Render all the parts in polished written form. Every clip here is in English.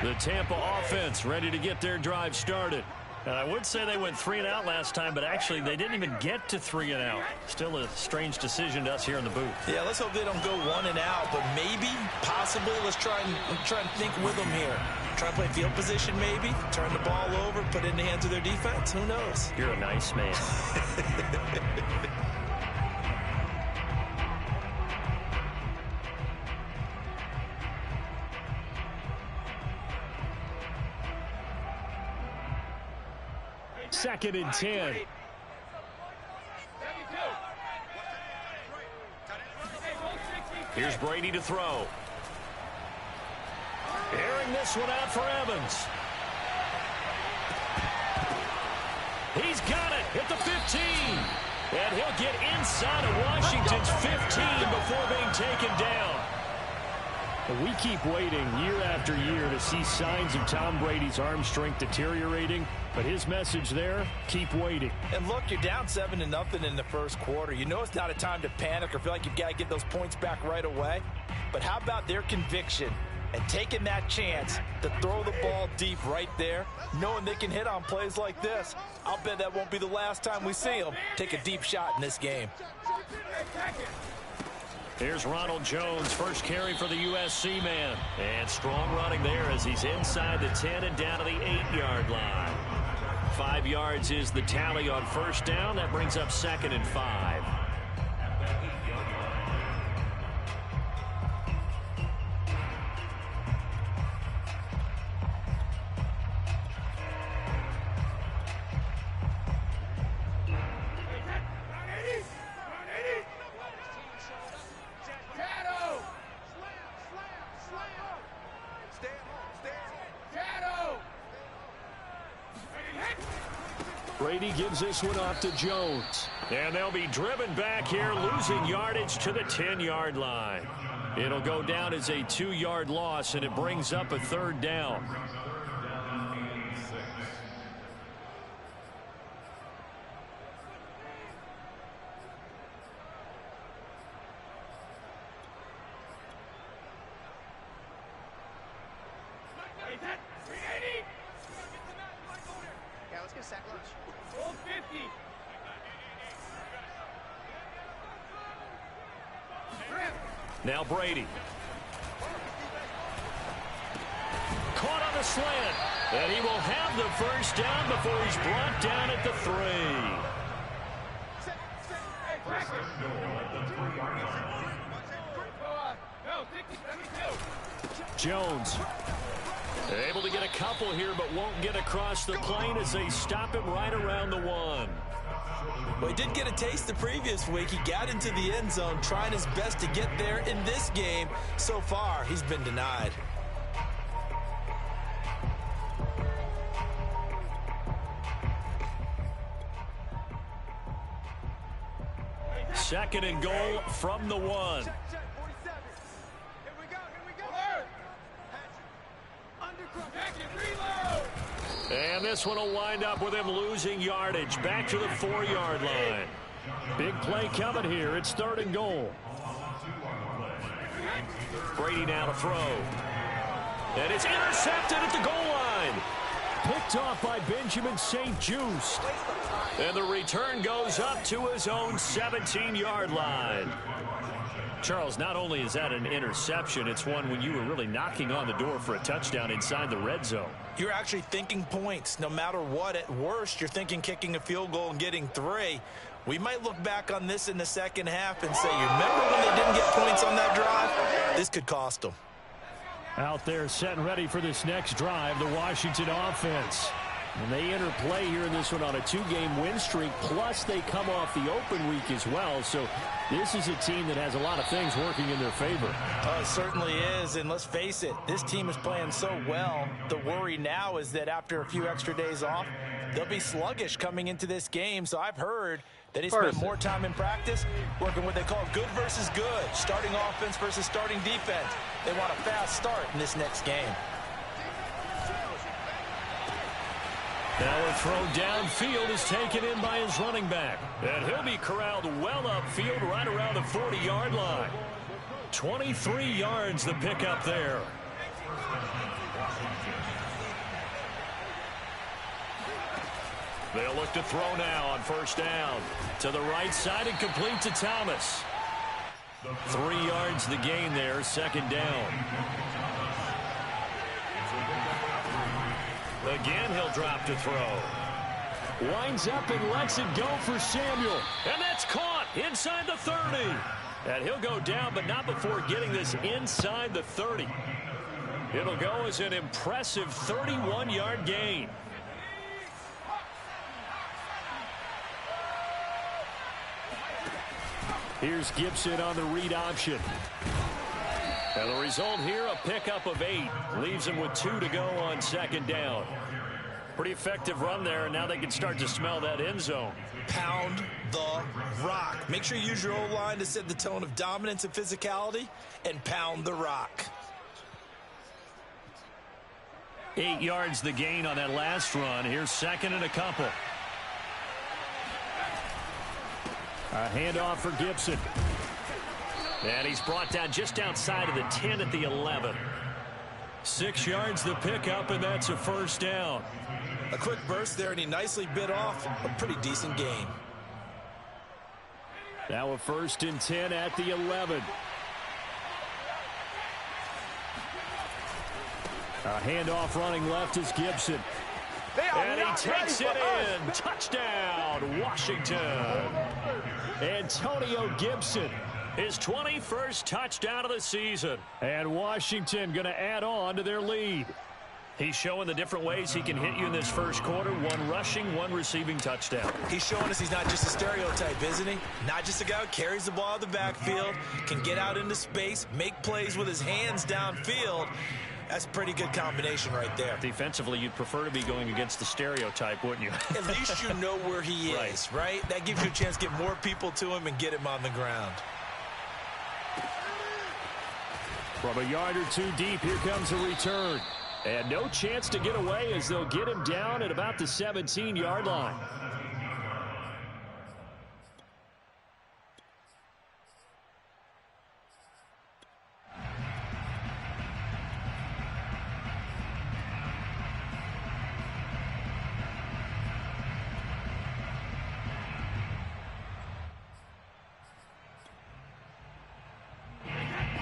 The Tampa offense ready to get their drive started. And I would say they went 3 and out last time, but actually they didn't even get to 3 and out. Still a strange decision to us here in the booth. Yeah, let's hope they don't go 1 and out, but maybe, possibly, let's try and think with them here. Try and play field position maybe, turn the ball over, put it in the hands of their defense. Who knows? You're a nice man. Second and 10. Here's Brady to throw. Airing this one out for Evans. He's got it at the 15. And he'll get inside of Washington's 15 before being taken down. We keep waiting year after year to see signs of Tom Brady's arm strength deteriorating. But his message there, keep waiting. And look, you're down 7-0 in the first quarter. You know it's not a time to panic or feel like you've got to get those points back right away. But how about their conviction and taking that chance to throw the ball deep right there, knowing they can hit on plays like this? I'll bet that won't be the last time we see them take a deep shot in this game. Here's Ronald Jones, first carry for the USC man. And strong running there as he's inside the 10 and down to the 8-yard line. 5 yards is the tally on first down. That brings up 2nd and 5. Brady gives this one off to Jones. And they'll be driven back here, losing yardage to the 10-yard line. It'll go down as a 2-yard loss, and it brings up a 3rd down. Now Brady. Caught on the slant. And he will have the first down before he's brought down at the 3. Jones. Able to get a couple here, but won't get across the plane as they stop him right around the 1. Well, he did get a taste the previous week. He got into the end zone, trying his best to get there in this game. So far, he's been denied. Second and goal from the 1. And this one will wind up with him losing yardage back to the 4-yard line. Big play coming here. It's 3rd and goal. Brady now to throw. And it's intercepted at the goal line. Picked off by Benjamin St-Juste. And the return goes up to his own 17-yard line. Charles, not only is that an interception, it's one when you were really knocking on the door for a touchdown inside the red zone. You're actually thinking points no matter what. At worst, you're thinking kicking a field goal and getting 3. We might look back on this in the second half and say, you remember when they didn't get points on that drive? This could cost them. Out there set and ready for this next drive, the Washington offense. And they enter play here in this one on a 2-game win streak, plus they come off the open week as well. So this is a team that has a lot of things working in their favor. Oh, it certainly is, and let's face it, this team is playing so well. The worry now is that after a few extra days off, they'll be sluggish coming into this game. So I've heard that he spent more time in practice working what they call good versus good, starting offense versus starting defense. They want a fast start in this next game. Now a throw downfield is taken in by his running back. And he'll be corralled well upfield right around the 40-yard line. 23 yards the pickup there. They'll look to throw now on first down. To the right side and complete to Thomas. 3 yards the gain there, second down. Again, he'll drop to throw. Winds up and lets it go for Samuel. And that's caught inside the 30. And he'll go down, but not before getting this inside the 30. It'll go as an impressive 31-yard gain. Here's Gibson on the read option. And the result here, a pickup of 8. Leaves him with 2 to go on second down. Pretty effective run there, and now they can start to smell that end zone. Pound the rock. Make sure you use your O-line to set the tone of dominance and physicality, and pound the rock. 8 yards the gain on that last run. Here's second and a couple. A handoff for Gibson. And he's brought down just outside of the 10 at the 11. 6 yards the pickup, and that's a first down. A quick burst there, and he nicely bit off a pretty decent gain. Now a 1st and 10 at the 11. A handoff running left is Gibson. And he takes it in. Touchdown, Washington. Antonio Gibson, his 21st touchdown of the season. And Washington going to add on to their lead. He's showing the different ways he can hit you in this first quarter. 1 rushing, 1 receiving touchdown. He's showing us he's not just a stereotype, isn't he? Not just a guy who carries the ball out of the backfield, can get out into space, make plays with his hands downfield. That's a pretty good combination right there. Defensively, you'd prefer to be going against the stereotype, wouldn't you? At least you know where he is, right? That gives you a chance to get more people to him and get him on the ground. From a yard or 2 deep, here comes a return. And no chance to get away as they'll get him down at about the 17-yard line.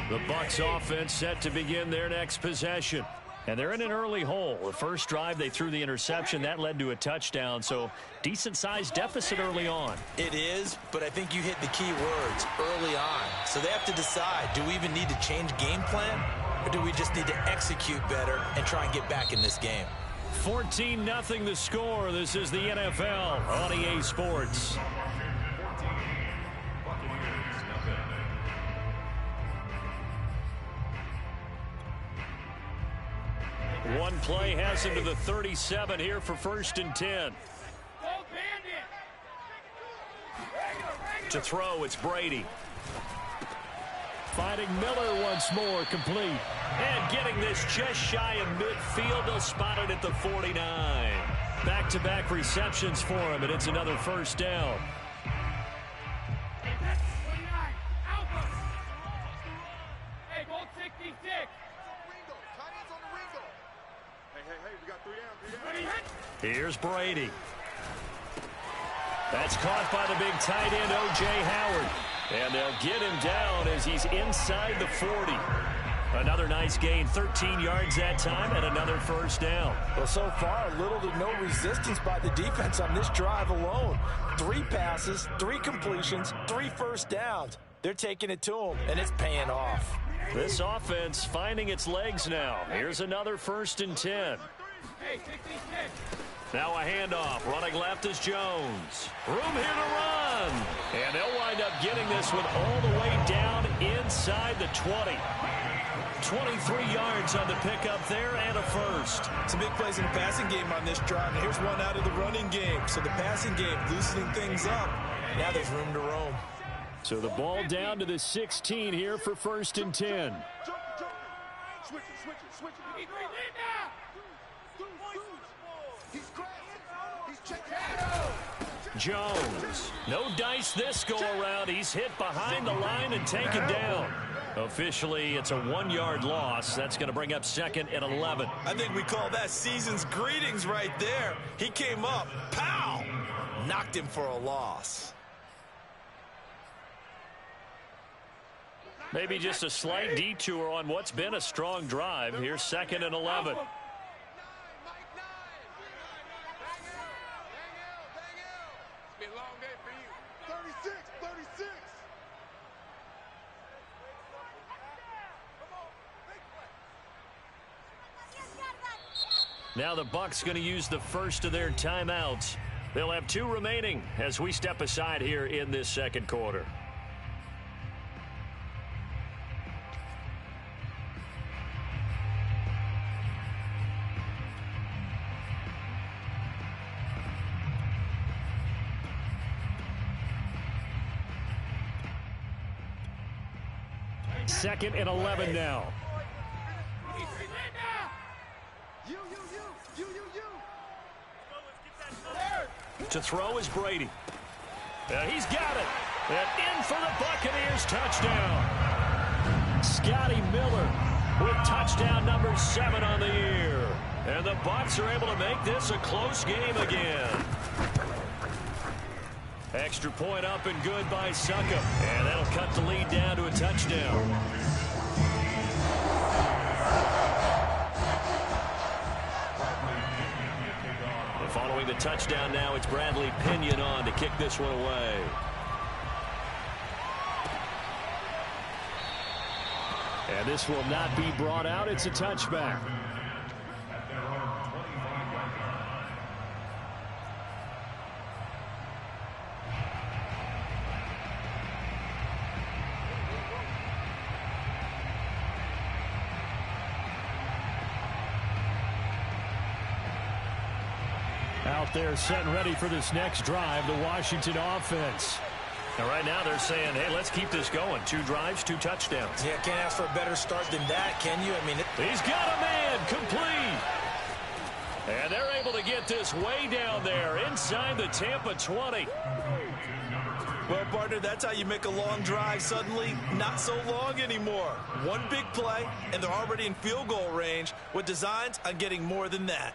The Bucs offense set to begin their next possession. And they're in an early hole. The first drive, they threw the interception. That led to a touchdown. So decent-sized deficit early on. It is, but I think you hit the key words early on. So they have to decide, do we even need to change game plan? Or do we just need to execute better and try and get back in this game? 14-0 the score. This is the NFL on EA Sports. One play has him to the 37 here for 1st and 10. To throw, it's Brady. Finding Miller once more, complete. And getting this just shy of midfield. They'll spot it at the 49. Back-to-back receptions for him, and it's another first down. Here's Brady. That's caught by the big tight end, O.J. Howard. And they'll get him down as he's inside the 40. Another nice gain, 13 yards that time, and another first down. Well, so far, little to no resistance by the defense on this drive alone. 3 passes, 3 completions, 3 first downs. They're taking it to him, and it's paying off. This offense finding its legs now. Here's another 1st and 10. Now a handoff. Running left is Jones. Room here to run. And they'll wind up getting this one all the way down inside the 20. 23 yards on the pickup there and a first. Some big plays in the passing game on this drive. And here's one out of the running game. So the passing game loosening things up. Now there's room to roam. So the ball down to the 16 here for 1st and 10. Switch it. Jones. No dice this go around. He's hit behind the line and taken down. Officially, it's a 1-yard loss. That's going to bring up 2nd and 11. I think we call that season's greetings right there. He came up, pow, knocked him for a loss. Maybe just a slight detour on what's been a strong drive. Here's 2nd and 11. Now the Bucs going to use the first of their timeouts. They'll have 2 remaining as we step aside here in this second quarter. Second and 11 now. To throw is Brady. He's got it. And in for the Buccaneers touchdown. Scotty Miller with touchdown number 7 on the year. And the Bucs are able to make this a close game again. Extra point up and good by Suckup. And that'll cut the lead down to a touchdown. Following the touchdown now, it's Bradley Pinion on to kick this one away. And this will not be brought out. It's a touchback. Out there set and ready for this next drive, the Washington offense. And right now they're saying, hey, let's keep this going. 2 drives, 2 touchdowns. Yeah, can't ask for a better start than that, can you? I mean, he's got a man complete. And they're able to get this way down there inside the Tampa 20. Well, partner, that's how you make a long drive suddenly not so long anymore. One big play, and they're already in field goal range with designs on getting more than that.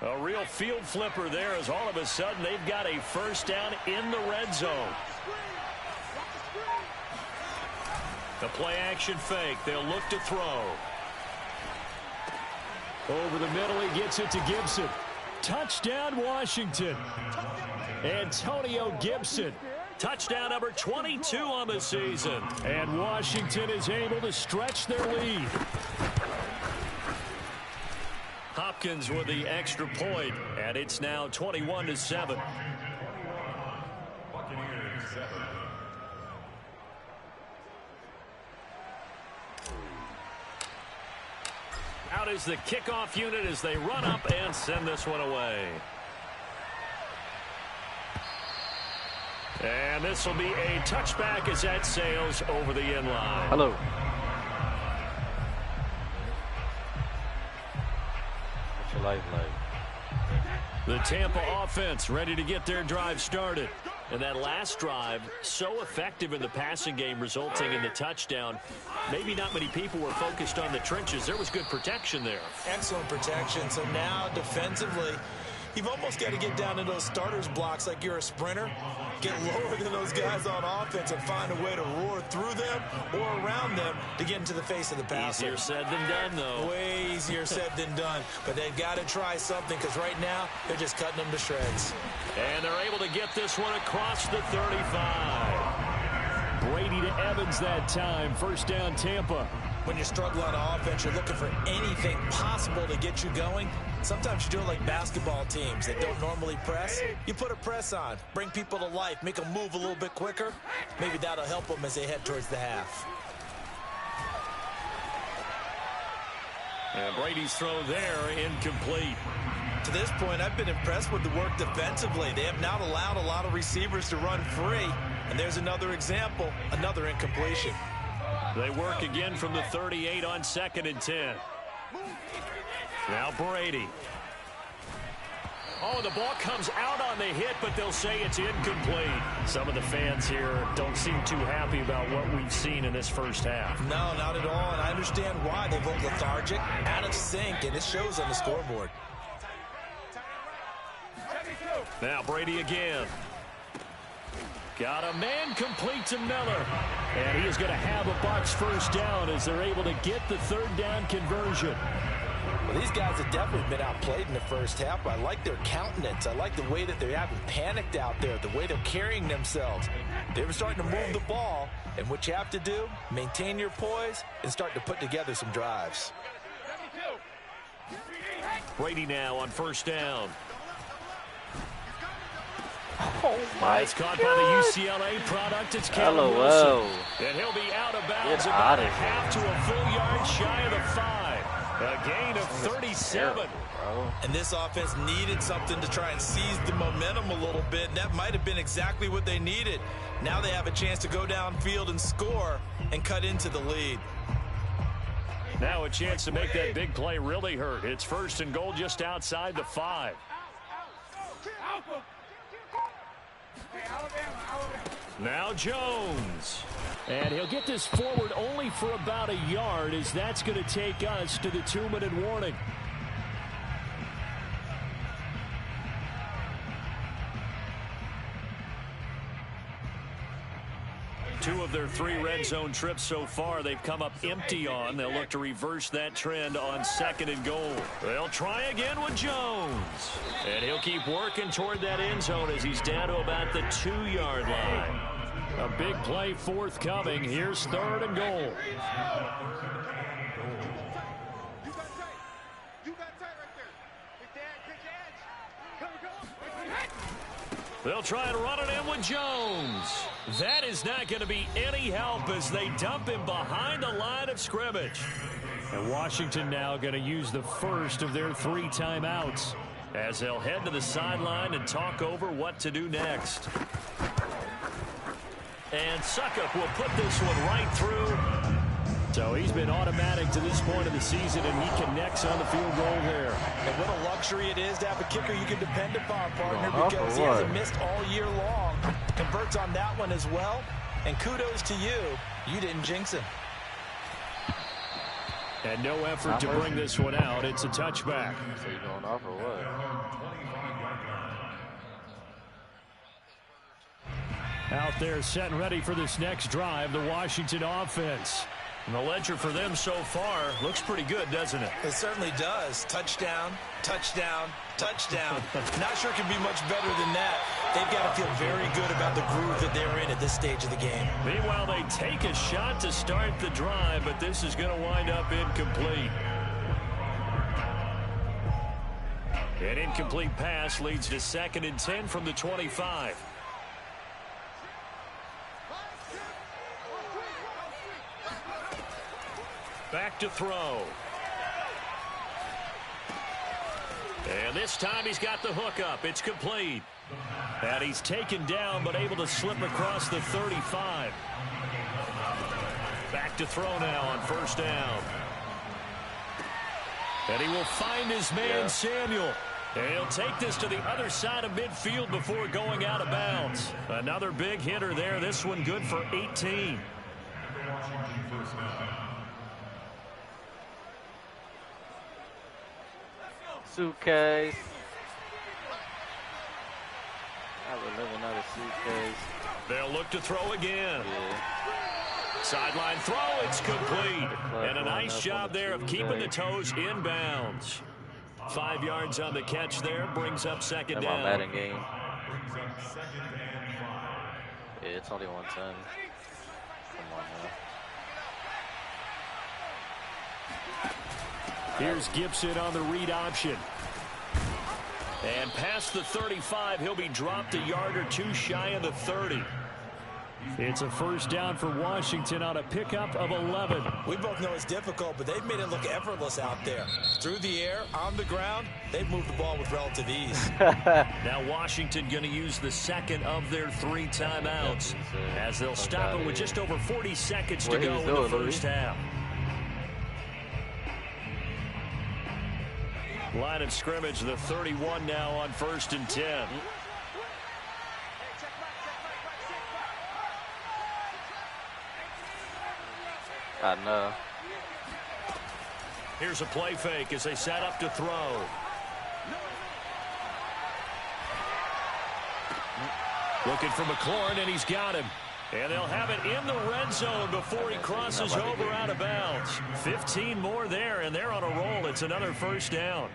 A real field flipper there as all of a sudden they've got a first down in the red zone. The play action fake. They'll look to throw. Over the middle, he gets it to Gibson. Touchdown, Washington. Antonio Gibson. Touchdown number 22 on the season. And Washington is able to stretch their lead. Hopkins with the extra point, and it's now 21-7. Out is the kickoff unit as they run up and send this one away. And this will be a touchback as that sails over the end line. Hello. Live. The Tampa offense ready to get their drive started. And that last drive, so effective in the passing game, resulting in the touchdown. Maybe not many people were focused on the trenches. There was good protection there. Excellent protection. So now defensively, you've almost got to get down to those starters blocks like you're a sprinter. Get lower than those guys on offense and find a way to roar through them or around them to get into the face of the passer. Easier said than done, though. Way easier said than done. But they've got to try something because right now they're just cutting them to shreds. And they're able to get this one across the 35. Brady to Evans that time. First down, Tampa. When you struggle on offense, you're looking for anything possible to get you going. Sometimes you do it like basketball teams that don't normally press. You put a press on, bring people to life, make them move a little bit quicker. Maybe that'll help them as they head towards the half. And Brady's throw there incomplete. To this point, I've been impressed with the work defensively. They have not allowed a lot of receivers to run free. And there's another example, another incompletion. They work again from the 38 on 2nd and 10. Now Brady. Oh, the ball comes out on the hit, but they'll say it's incomplete. Some of the fans here don't seem too happy about what we've seen in this first half. No, not at all, and I understand why. They look lethargic, out of sync, and it shows on the scoreboard. Now Brady again. Got a man complete to Miller. And he is going to have a Bucs first down as they're able to get the third down conversion. Well, these guys have definitely been outplayed in the first half, but I like their countenance. I like the way that they haven't panicked out there, the way they're carrying themselves. They were starting to move the ball, and what you have to do, maintain your poise and start to put together some drives. Brady now on first down. Oh my It's caught God. by the UCLA product. It's Caleb Wilson. And he'll be out of bounds about a half to a full yard shy of the 5. A gain of 37. And this offense needed something to try and seize the momentum a little bit. And that might have been exactly what they needed. Now they have a chance to go downfield and score and cut into the lead. Now a chance to make that big play really hurt. It's first and goal just outside the 5. Now Jones. And he'll get this forward only for about a yard, as that's going to take us to the 2-minute warning. Two of their 3 red zone trips so far they've come up empty on. They'll look to reverse that trend on second and goal. They'll try again with Jones. And he'll keep working toward that end zone as he's down to about the 2-yard line. A big play forthcoming. Here's third and goal. They'll try and run it in with Jones. That is not going to be any help as they dump him behind the line of scrimmage. And Washington now going to use the first of their 3 timeouts as they'll head to the sideline and talk over what to do next. And Suckup will put this one right through. So he's been automatic to this point of the season, and he connects on the field goal there. And what a luxury it is to have a kicker you can depend upon, partner, because he hasn't missed all year long. Converts on that one as well. And kudos to you. You didn't jinx him. And no effort to bring this one out. It's a touchback. So you going off or what? Out there set and ready for this next drive, the Washington offense. And the ledger for them so far looks pretty good, doesn't it? It certainly does. Touchdown, touchdown, touchdown. Not sure it can be much better than that. They've got to feel very good about the groove that they're in at this stage of the game. Meanwhile, they take a shot to start the drive, but this is going to wind up incomplete. An incomplete pass leads to 2nd and 10 from the 25. Back to throw. And this time he's got the hook up. It's complete. And he's taken down but able to slip across the 35. Back to throw now on first down. And he will find his man Samuel. And he'll take this to the other side of midfield before going out of bounds. Another big hitter there. This one good for 18. Suitcase. I would live another suitcase. They'll look to throw again. Yeah. Sideline throw, it's complete. And a nice job there of keeping the toes inbounds. 5 yards on the catch there, brings up second down. My Madden game. Yeah, it's only 110. Come on now. Here's Gibson on the read option. And past the 35, he'll be dropped a yard or two shy of the 30. It's a first down for Washington on a pickup of 11. We both know it's difficult, but they've made it look effortless out there. Through the air, on the ground, they've moved the ball with relative ease. Now Washington going to use the second of their 3 timeouts as they'll stop it with just over 40 seconds to go in the first half. Line of scrimmage, the 31 now on 1st and 10. I know. Here's a play fake as they set up to throw. Looking for McLaurin, and he's got him. And they'll have it in the red zone before he crosses over out of bounds. 15 more there, and they're on a roll. It's another first down.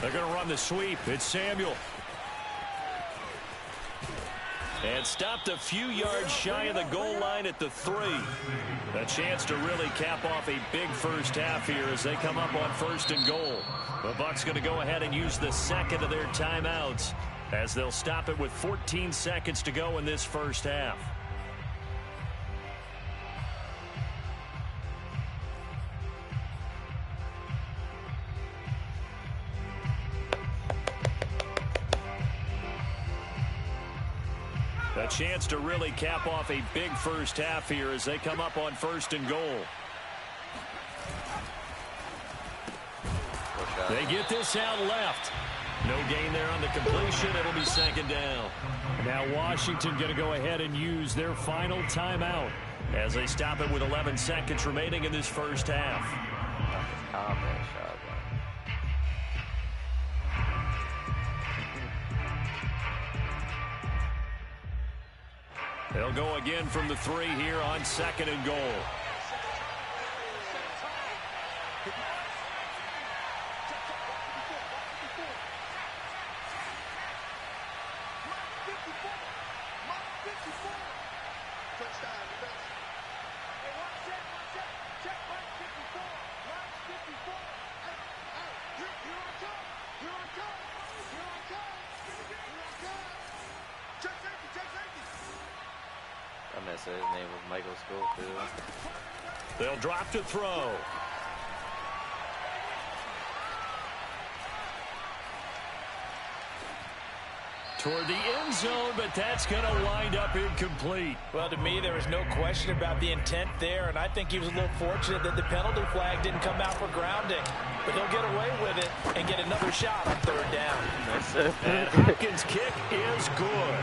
They're going to run the sweep. It's Samuel. And stopped a few yards shy of the goal line at the 3. A chance to really cap off a big first half here as they come up on 1st and goal. The Bucs going to go ahead and use the second of their timeouts as they'll stop it with 14 seconds to go in this first half. A chance to really cap off a big first half here as they come up on 1st and goal. They get this out left. No gain there on the completion. It'll be 2nd down. Now Washington going to go ahead and use their final timeout as they stop it with 11 seconds remaining in this first half. They'll go again from the 3 here on 2nd and goal. His name was Michael Schofield. They'll drop to throw. Toward the end zone, but that's going to wind up incomplete. Well, to me, there was no question about the intent there, and I think he was a little fortunate that the penalty flag didn't come out for grounding. But he'll get away with it and get another shot on 3rd down. And Hopkins' kick is good.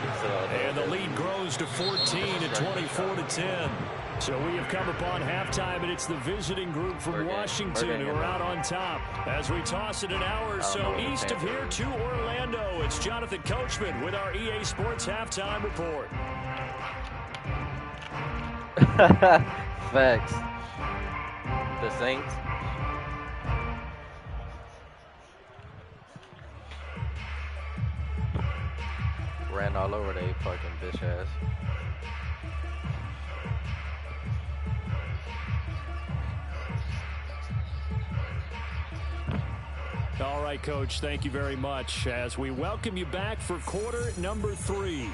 And the lead grows to 14 at 24-10. So we have come upon halftime, and it's the visiting group from Washington who are out on top. As we toss it an hour or so east of here to Orlando, it's Jonathan Coachman with our EA Sports Halftime Report. Facts. The Saints. Ran all over they fucking bitch ass. All right, Coach, thank you very much as we welcome you back for quarter number 3.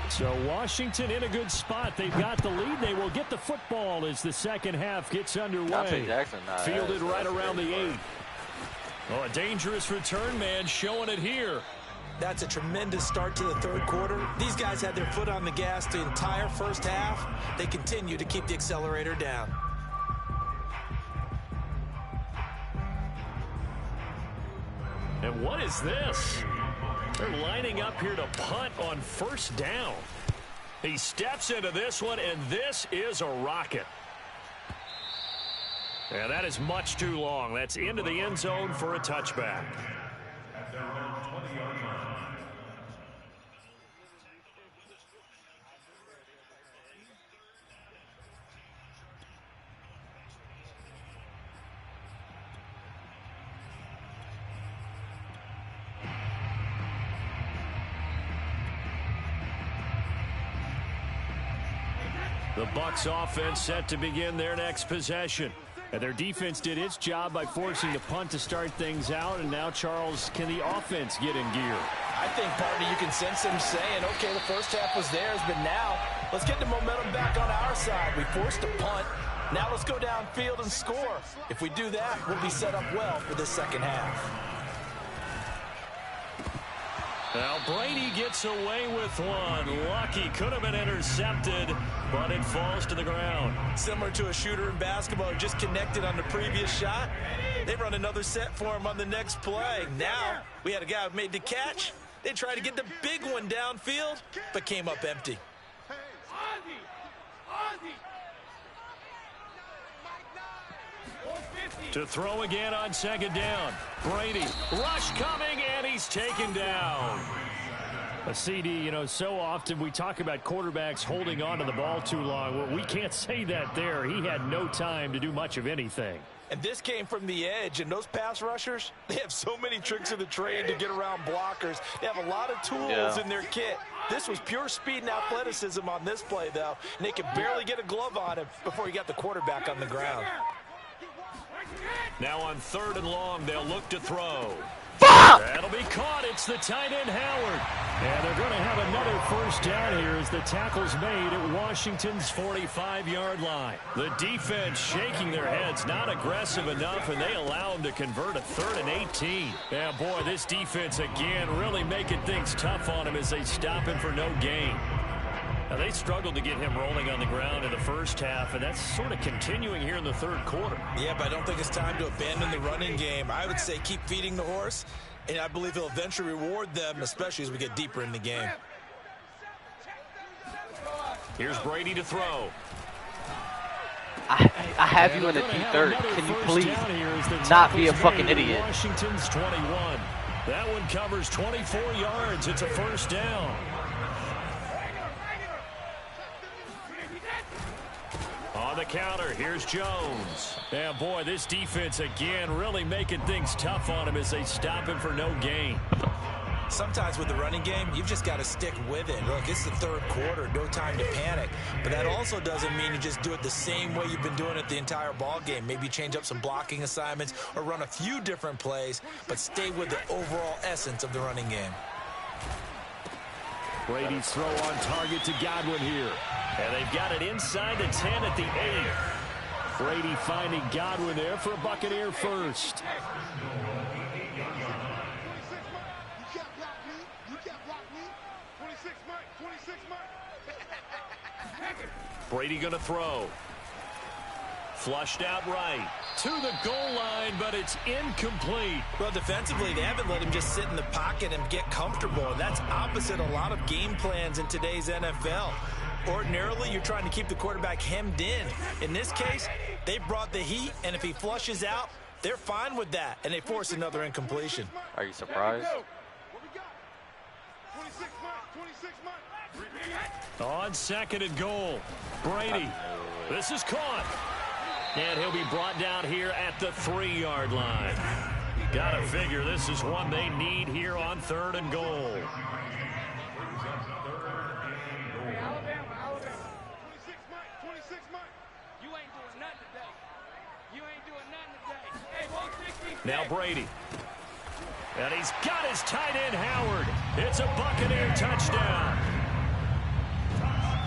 So Washington in a good spot. They've got the lead. They will get the football as the second half gets underway. Fielded right around the 8. Oh, a dangerous return man showing it here. That's a tremendous start to the 3rd quarter. These guys had their foot on the gas the entire first half. They continue to keep the accelerator down. And what is this? They're lining up here to punt on 1st down. He steps into this one, and this is a rocket. And that is much too long. That's into the end zone for a touchback. The Bucs offense set to begin their next possession. And their defense did its job by forcing the punt to start things out. And now, Charles, can the offense get in gear? I think, partner, you can sense them saying, okay, the first half was theirs, but now let's get the momentum back on our side. We forced a punt. Now let's go downfield and score. If we do that, we'll be set up well for the second half. Now Brady gets away with one. Lucky, could have been intercepted, but it falls to the ground. Similar to a shooter in basketball who just connected on the previous shot. They run another set for him on the next play. Now we had a guy who made the catch. They tried to get the big one downfield, but came up empty. To throw again on second down. Brady, rush coming, and he's taken down. A CD, you know, so often we talk about quarterbacks holding on to the ball too long. Well, we can't say that there. He had no time to do much of anything. And this came from the edge, and those pass rushers, they have so many tricks of the trade to get around blockers. They have a lot of tools in their kit. This was pure speed and athleticism on this play, though, and they could barely get a glove on him before he got the quarterback on the ground. Now on 3rd and long, they'll look to throw. Fuck! That'll be caught. It's the tight end, Howard. And they're going to have another first down here as the tackle's made at Washington's 45-yard line. The defense shaking their heads, not aggressive enough, and they allow them to convert a 3rd and 18. Yeah, boy, this defense again really making things tough on him as they stop him for no gain. Now, they struggled to get him rolling on the ground in the first half, and that's sort of continuing here in the 3rd quarter. Yeah, but I don't think it's time to abandon the running game. I would say keep feeding the horse, and I believe he'll eventually reward them, especially as we get deeper in the game. Here's Brady to throw. I have you in the D3. Can you please not be a fucking idiot? Washington's 21. That one covers 24 yards. It's a first down. On the counter, here's Jones. Yeah, boy, this defense again really making things tough on him as they stop him for no gain. Sometimes with the running game, you've just got to stick with it. Look, it's the 3rd quarter, no time to panic. But that also doesn't mean you just do it the same way you've been doing it the entire ball game. Maybe change up some blocking assignments or run a few different plays, but stay with the overall essence of the running game. Brady's throw on target to Godwin here. And they've got it inside the 10 at the 8. Brady finding Godwin there for a Buccaneer first. Brady going to throw. Flushed out right to the goal line, but it's incomplete. Well, defensively, they haven't let him just sit in the pocket and get comfortable. And that's opposite a lot of game plans in today's NFL. Ordinarily, you're trying to keep the quarterback hemmed in. In this case, they brought the heat, and if he flushes out, they're fine with that, and they force another incompletion. Are you surprised? On 2nd and goal, Brady. This is caught. And he'll be brought down here at the 3-yard line. Gotta figure this is one they need here on 3rd and goal. Now Brady. And he's got his tight end, Howard. It's a Buccaneer touchdown.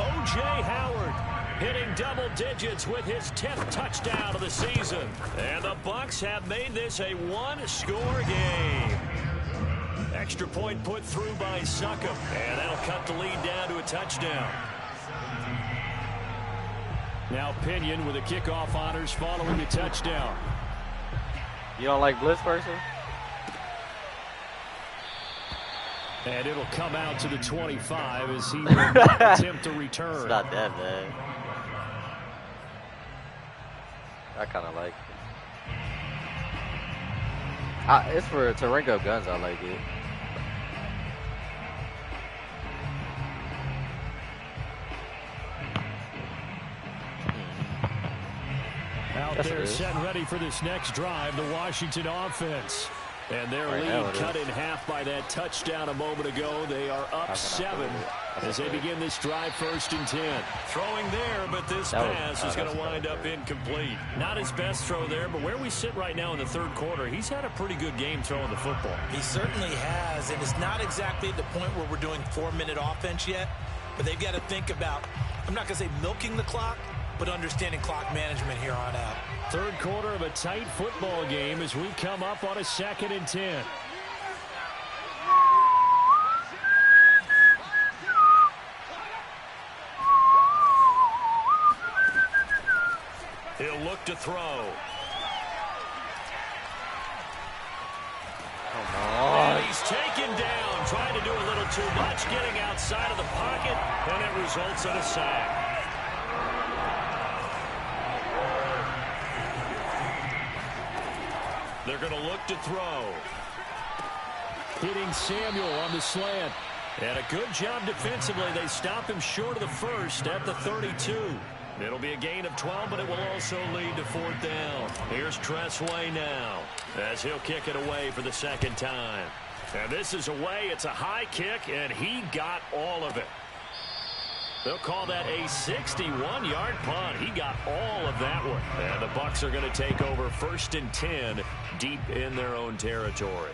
O.J. Howard hitting double digits with his 10th touchdown of the season. And the Bucs have made this a one-score game. Extra point put through by Succop. And that'll cut the lead down to a touchdown. Now Pinion with the kickoff honors following the touchdown. You don't like blitz person? And it'll come out to the 25 as he will attempt to return. It's not that bad. I kind of like it. It's for to rank up guns. I like it. Out there set and ready for this next drive, the Washington offense. And their lead cut in half by that touchdown a moment ago. They are up 7 as they begin this drive 1st and 10. Throwing there, but this pass is going to wind up incomplete. Not his best throw there, but where we sit right now in the 3rd quarter, he's had a pretty good game throwing the football. He certainly has, and it's not exactly at the point where we're doing 4-minute offense yet, but they've got to think about, I'm not going to say milking the clock, but understanding clock management here on out. Third quarter of a tight football game as we come up on a 2nd and 10. He'll look to throw. And he's taken down, trying to do a little too much, getting outside of the pocket, and it results in a sack. They're going to look to throw. Hitting Samuel on the slant. And a good job defensively. They stop him short of the first at the 32. It'll be a gain of 12, but it will also lead to 4th down. Here's Tressway now as he'll kick it away for the 2nd time. And this is away. It's a high kick, and he got all of it. They'll call that a 61-yard punt. He got all of that one. And the Bucs are going to take over 1st and 10 deep in their own territory.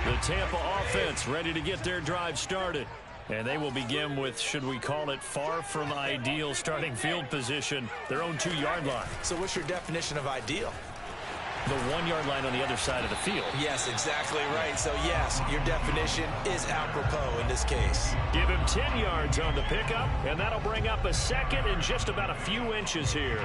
The Tampa offense ready to get their drive started. And they will begin with, should we call it, far from ideal starting field position, their own 2-yard line. So what's your definition of ideal? The 1-yard line on the other side of the field. Yes, exactly right. So, yes, your definition is apropos in this case. Give him 10 yards on the pickup, and that'll bring up a 2nd and just about a few inches here.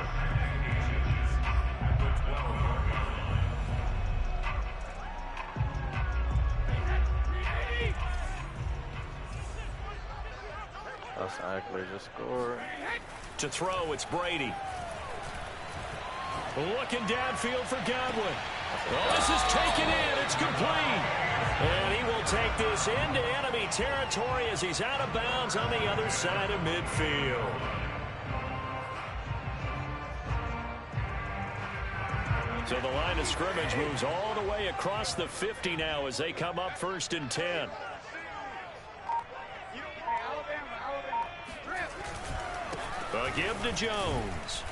That's Eckler just scored. To throw, it's Brady. Looking downfield for Godwin. Oh, this is taken in. It's complete. And he will take this into enemy territory as he's out of bounds on the other side of midfield. So the line of scrimmage moves all the way across the 50 now as they come up 1st and 10. A give to Jones.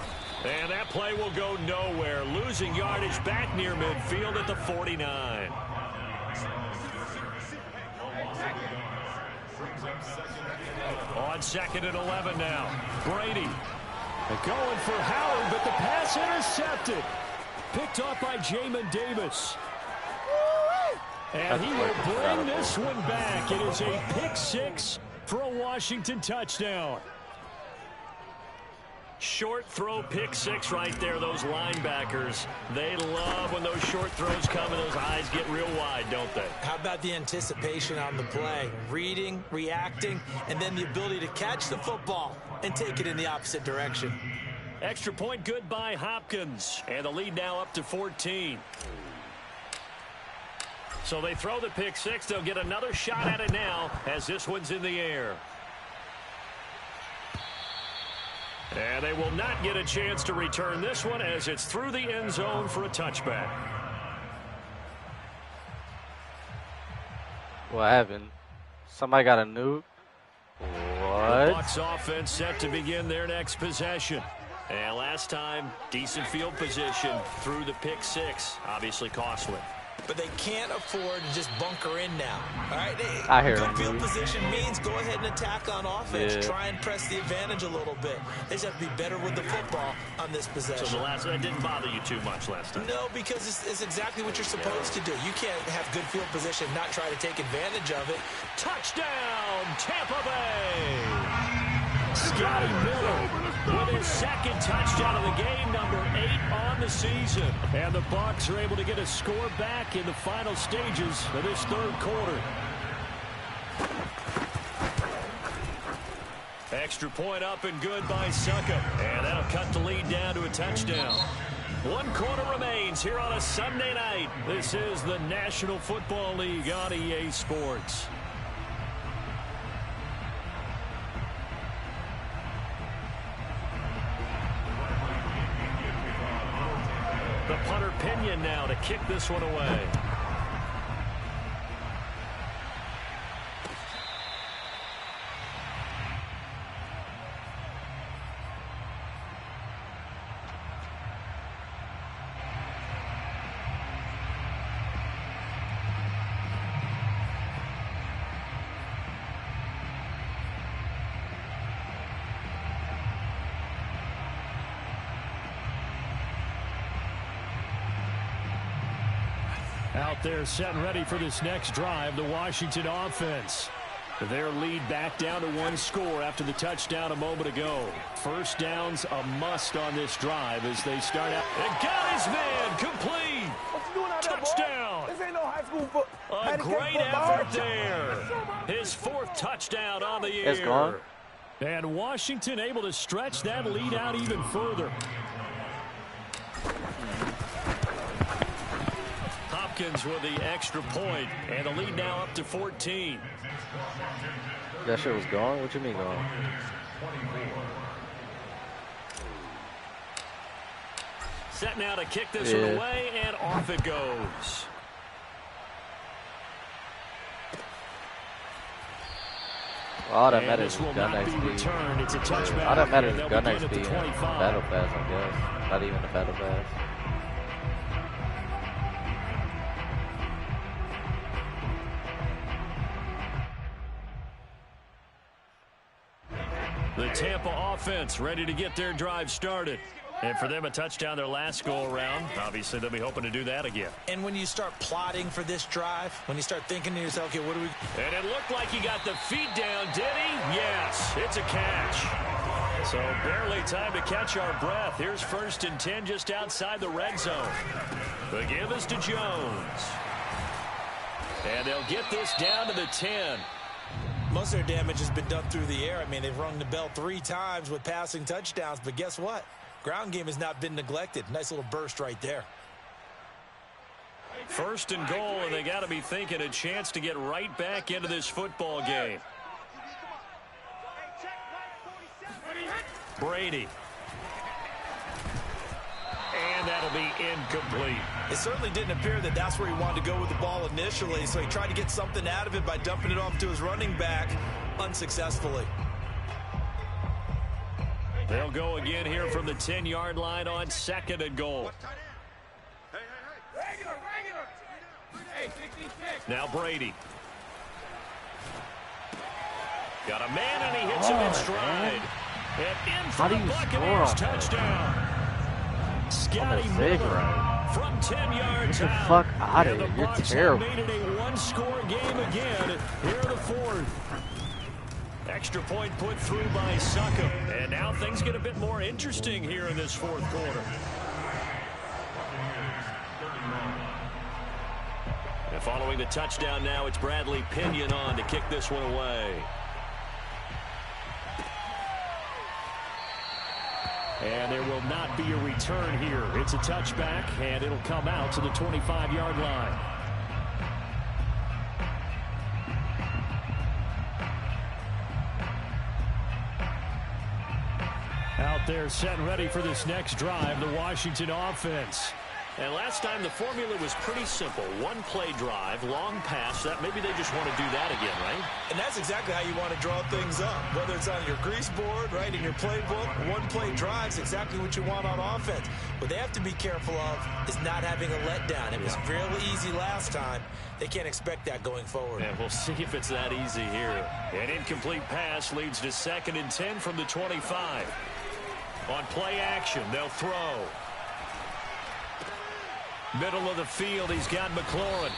And that play will go nowhere. Losing yardage back near midfield at the 49. On 2nd and 11 now. Brady. Going for Howard, but the pass intercepted. Picked off by Jamin Davis. And he will bring this one back. It is a pick-6 for a Washington touchdown. Short throw, pick-6 right there. Those linebackers, they love when those short throws come and those eyes get real wide, don't they? How about the anticipation on the play? Reading, reacting, and then the ability to catch the football and take it in the opposite direction. Extra point good by Hopkins. And the lead now up to 14. So they throw the pick-6. They'll get another shot at it now as this one's in the air. And they will not get a chance to return this one as it's through the end zone for a touchback. What happened? Somebody got a nuke? What? The Bucs offense set to begin their next possession. And last time, decent field position through the pick-6. Obviously costly. But they can't afford to just bunker in now. All right, I hear good him, field dude. position means go ahead and attack on offense. Yeah. Try and press the advantage a little bit. They just have to be better with the football on this possession. So that didn't bother you too much last time? No, because it's exactly what you're supposed to do. You can't have good field position, not try to take advantage of it. Touchdown, Tampa Bay! Scotty Miller with his 2nd touchdown of the game, number 8 on the season. And the Bucs are able to get a score back in the final stages of this 3rd quarter. Extra point up and good by Suckup. And that'll cut the lead down to a touchdown. 1 quarter remains here on a Sunday night. This is the National Football League on EA Sports. The punter Pinion now to kick this one away. Out there setting ready for this next drive, the Washington offense. Their lead back down to 1 score after the touchdown a moment ago. First down's a must on this drive as they start out. And got his man complete. Touchdown. This ain't no high school football. A great effort there. His 4th touchdown on the year. It's gone. And Washington able to stretch that lead out even further. Hopkins with the extra point, and the lead now up to 14. That shit was gone? What you mean gone? Set now to kick this one away, and off it goes. All that matters is gun next speed. It's a touchback. All that matters is gun next speed. Battle pass, I guess. Not even a battle pass. The Tampa offense ready to get their drive started. And for them, a touchdown their last go-around. Obviously, they'll be hoping to do that again. And when you start plotting for this drive, when you start thinking to yourself, okay, what do we... And it looked like he got the feet down, did he? Yes, it's a catch. So barely time to catch our breath. Here's 1st and 10 just outside the red zone. The give is to Jones. And they'll get this down to the 10. Most of their damage has been done through the air. I mean, they've rung the bell 3 times with passing touchdowns, but guess what? Ground game has not been neglected. Nice little burst right there. 1st and goal, and they got to be thinking a chance to get right back into this football game. Brady. And that'll be incomplete. It certainly didn't appear that that's where he wanted to go with the ball initially, so he tried to get something out of it by dumping it off to his running back unsuccessfully. They'll go again here from the 10-yard line on 2nd and goal. Now Brady. Got a man, and he hits him in stride. And in for the Buccaneers touchdown. Scotty Miller from 10 yards out. Get the fuck out of here. You're terrible. Made it a 1-score game again here in the 4th. Extra point put through by Suckham. And now things get a bit more interesting here in this 4th quarter. And following the touchdown now, it's Bradley Pinion on to kick this one away. And there will not be a return here. It's a touchback, and it'll come out to the 25-yard line. Out there set and ready for this next drive, the Washington offense. And last time the formula was pretty simple. 1-play drive, long pass. That maybe they just want to do that again, right? And that's exactly how you want to draw things up. Whether it's on your grease board, right, in your playbook, 1-play drives, exactly what you want on offense. What they have to be careful of is not having a letdown. It was really easy last time. They can't expect that going forward. And we'll see if it's that easy here. An incomplete pass leads to 2nd and 10 from the 25. On play action, they'll throw. Middle of the field, he's got McLaurin.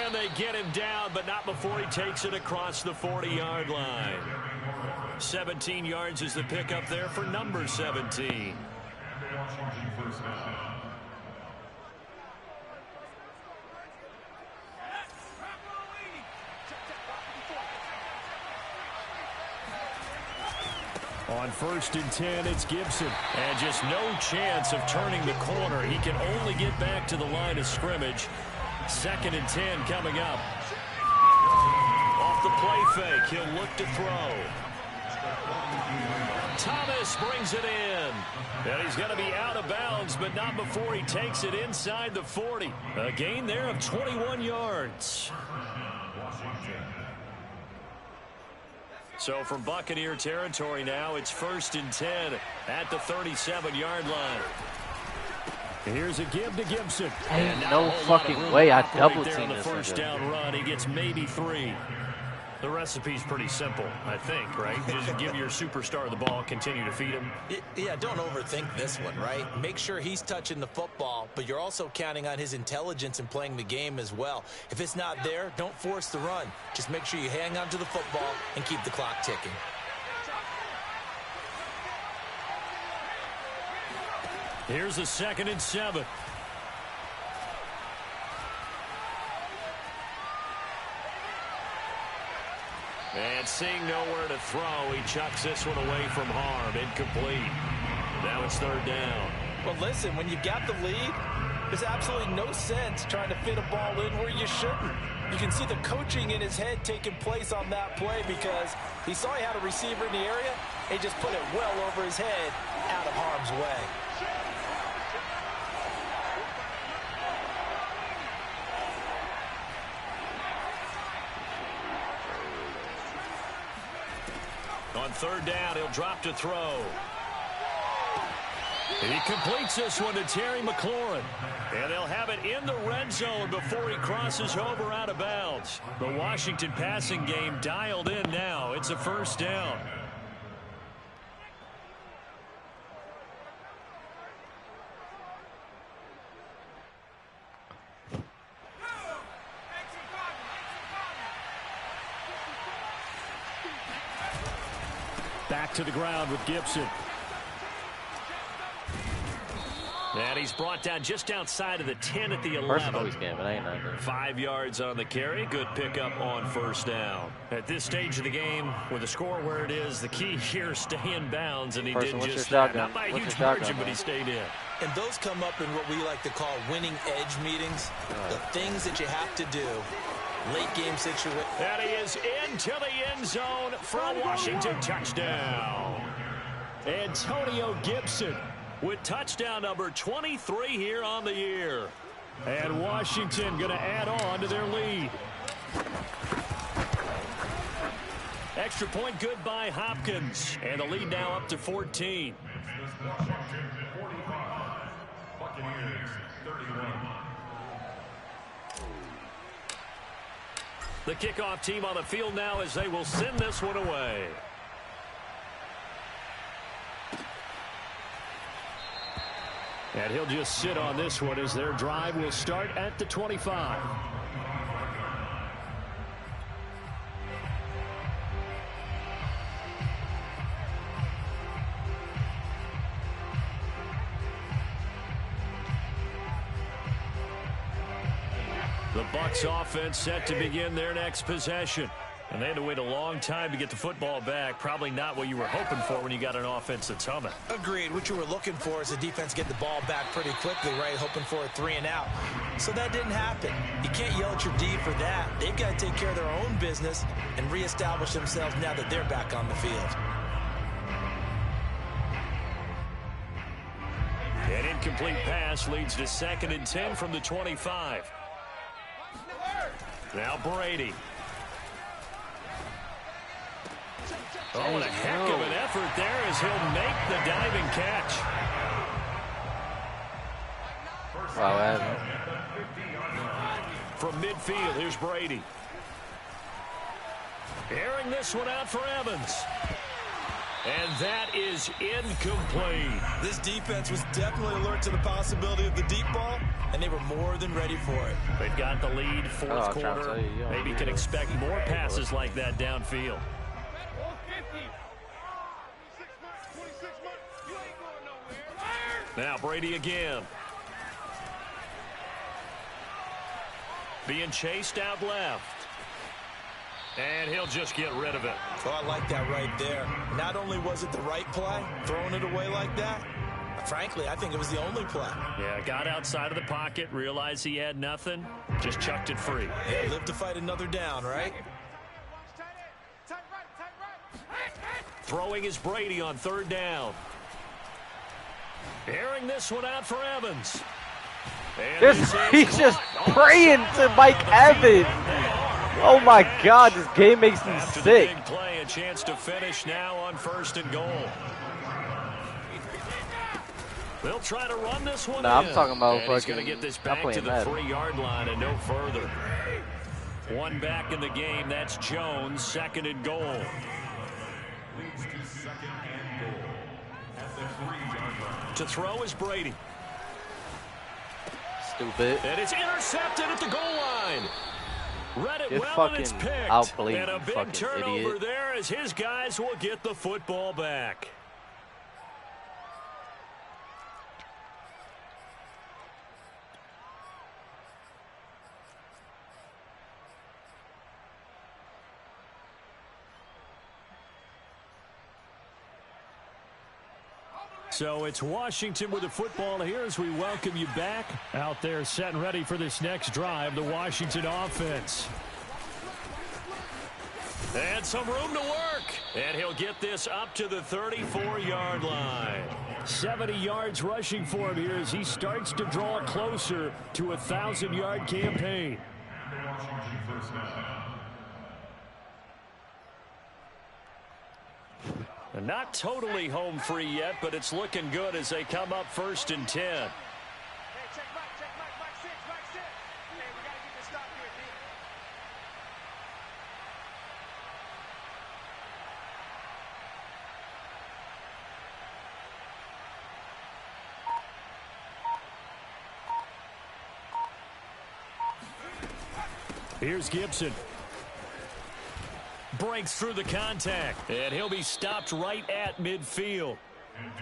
And they get him down, but not before he takes it across the 40-yard line. 17 yards is the pickup there for number 17. On 1st and 10, it's Gibson. And just no chance of turning the corner. He can only get back to the line of scrimmage. 2nd and 10 coming up. Off the play fake, he'll look to throw. Thomas brings it in. And he's going to be out of bounds, but not before he takes it inside the 40. A gain there of 21 yards. So from Buccaneer territory now, it's 1st and 10 at the 37-yard line. Here's a give to Gibson. Ain't no fucking way I double team this. On the first down run, he gets maybe 3. The recipe's pretty simple, I think, right? Just give your superstar the ball, continue to feed him. Yeah, don't overthink this one, right? Make sure he's touching the football, but you're also counting on his intelligence in playing the game as well. If it's not there, don't force the run. Just make sure you hang on to the football and keep the clock ticking. Here's a 2nd and 7. And seeing nowhere to throw, he chucks this one away from harm. Incomplete. Now it's 3rd down. Well, listen, when you've got the lead, there's absolutely no sense trying to fit a ball in where you shouldn't. You can see the coaching in his head taking place on that play because he saw he had a receiver in the area. He just put it well over his head, out of harm's way. On 3rd down, he'll drop to throw. And he completes this one to Terry McLaurin. And they'll have it in the red zone before he crosses over out of bounds. The Washington passing game dialed in now. It's a 1st down. Back to the ground with Gibson. And he's brought down just outside of the 10 at the 11. 5 yards on the carry. Good pickup on 1st down. At this stage of the game, with the score where it is, the key here is stay in bounds, and he did just that. Not by a huge margin, but he stayed in. And those come up in what we like to call winning edge meetings. The things that you have to do. Late game situation. And he is into the end zone for a Washington touchdown. Antonio Gibson with touchdown number 23 here on the year. And Washington going to add on to their lead. Extra point good by Hopkins. And the lead now up to 14. The kickoff team on the field now as they will send this one away. And he'll just sit on this one as their drive will start at the 25. The Bucs offense set to begin their next possession. And they had to wait a long time to get the football back. Probably not what you were hoping for when you got an offense that's humming. Agreed. What you were looking for is the defense get the ball back pretty quickly, right? Hoping for a 3 and out. So that didn't happen. You can't yell at your D for that. They've got to take care of their own business and reestablish themselves now that they're back on the field. An incomplete pass leads to 2nd and 10 from the 25. Now Brady. Oh, and a heck of an effort there as he'll make the diving catch. Wow, Evan. From midfield, here's Brady. Airing this one out for Evans. And that is incomplete. This defense was definitely alert to the possibility of the deep ball, and they were more than ready for it. They've got the lead, 4th quarter. Maybe can expect more passes like that downfield. Now Brady again. Being chased out left. And he'll just get rid of it. Oh, I like that right there. Not only was it the right play, throwing it away like that, frankly, I think it was the only play. Yeah, got outside of the pocket, realized he had nothing, just chucked it free. Yeah, live to fight another down, right? Throwing is Brady on 3rd down. Airing this one out for Evans. He's just praying to Mike Evans. Oh my God, this game makes me sick. Big play, a chance to finish now on 1st and goal. They'll try to run this one in. I'm talking about and he's going to get this back to the 3-yard line and no further. One back in the game. That's Jones, second and goal. Leads to second and goal at the 3-yard line. To throw is Brady. Stupid. And it's intercepted at the goal line. Read it well, and it's picked. Outplayed, and a big turnover idiot. there as his guys will get the football back. So it's Washington with the football here as we welcome you back. Out there set and ready for this next drive, the Washington offense. And some room to work. And he'll get this up to the 34-yard line. 70 yards rushing for him here as he starts to draw closer to a 1,000-yard campaign. Washington first down. Not totally home free yet, but it's looking good as they come up 1st and 10. Hey, check Mike 6. Hey, we got to get this stop here, D. Here's Gibson. Breaks through the contact, and he'll be stopped right at midfield.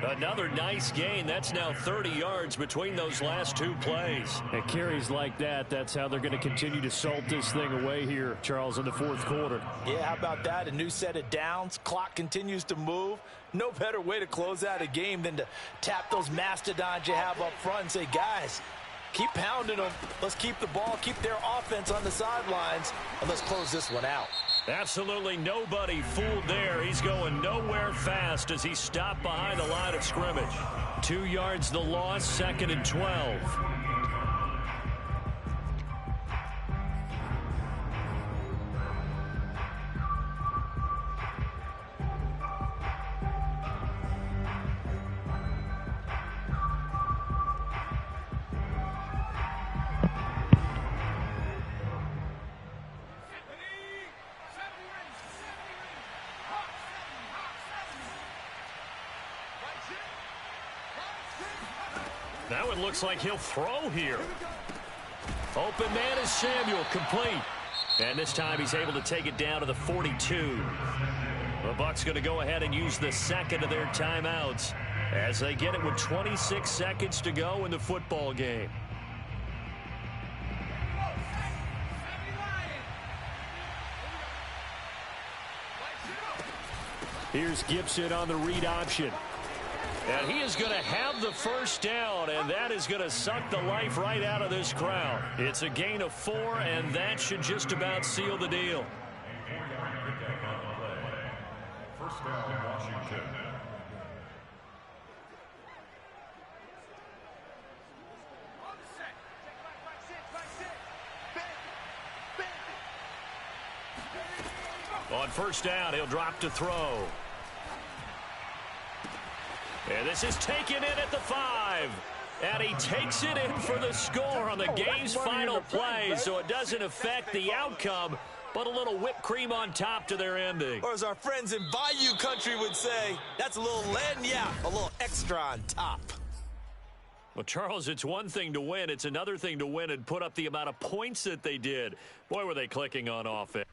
Another nice gain. That's now 30 yards between those last two plays. And carries like that, that's how they're going to continue to salt this thing away here, Charles, in the fourth quarter. Yeah, how about that? A new set of downs. Clock continues to move. No better way to close out a game than to tap those mastodons you have up front and say, guys, keep pounding them. Let's keep the ball, keep their offense on the sidelines, and let's close this one out. Absolutely nobody fooled there. He's going nowhere fast as he's stopped behind the line of scrimmage. 2 yards the loss, 2nd and 12. Now it looks like he'll throw here. Open man is Samuel, complete. And this time he's able to take it down to the 42. The Bucs going to go ahead and use the second of their timeouts as they get it with 26 seconds to go in the football game. Here's Gibson on the read option. And he is going to have the first down, and that is going to suck the life right out of this crowd. It's a gain of 4, and that should just about seal the deal. First down, Washington. On first down, he'll drop to throw. And this is taken in at the 5. And he takes it in for the score on the game's final play, so it doesn't affect the outcome, but a little whipped cream on top to their ending. Or as our friends in Bayou Country would say, that's a little lagniappe, a little extra on top. Well, Charles, it's one thing to win. It's another thing to win and put up the amount of points that they did. Boy, were they clicking on offense.